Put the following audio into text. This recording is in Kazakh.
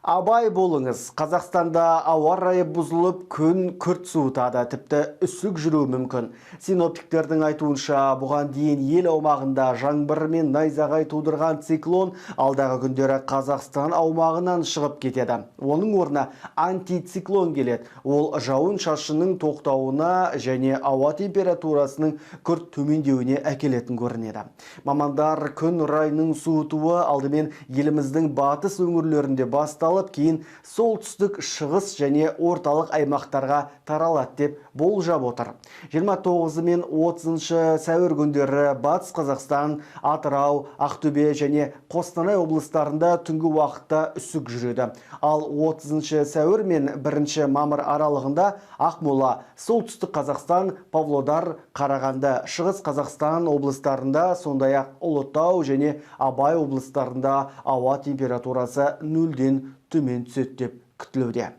Абай болыңыз. Қазақстанда ауа райы бұзылып, күн күрт суытады, тіпті үсік жүруі мүмкін. Синоптиктердің айтуынша, бұған дейін ел аумағында жаңбыр мен найзағай тудырған циклон алдағы күндері Қазақстан аумағынан шығып кетеді. Оның орнына антициклон келеді. Ол жауын шашынның тоқтауына және ауа температурасының күрт төмендеуіне әкелетін көрінеді. Мамандар күн райының суытуы алдымен еліміздің батыс өңірлерінде басталып, кейін солтүстік, шығыс және орталық аймақтарға таралады деп болжап отыр. 29 мен 30 сәуір күндері Батыс Қазақстан, Атырау, Ақтөбе және Қостанай облыстарында түнгі уақытта үсік жүреді. Ал 30 сәуір мен 1 мамыр аралығында Ақмола, солтүстік Қазақстан, Павлодар, Қарағанды, шығыс Қазақстан облыстарында, сондай-ақ Ұлытау және Абай облыстарында ауа температурасы 0-ден төмен түседі деп күтілуде.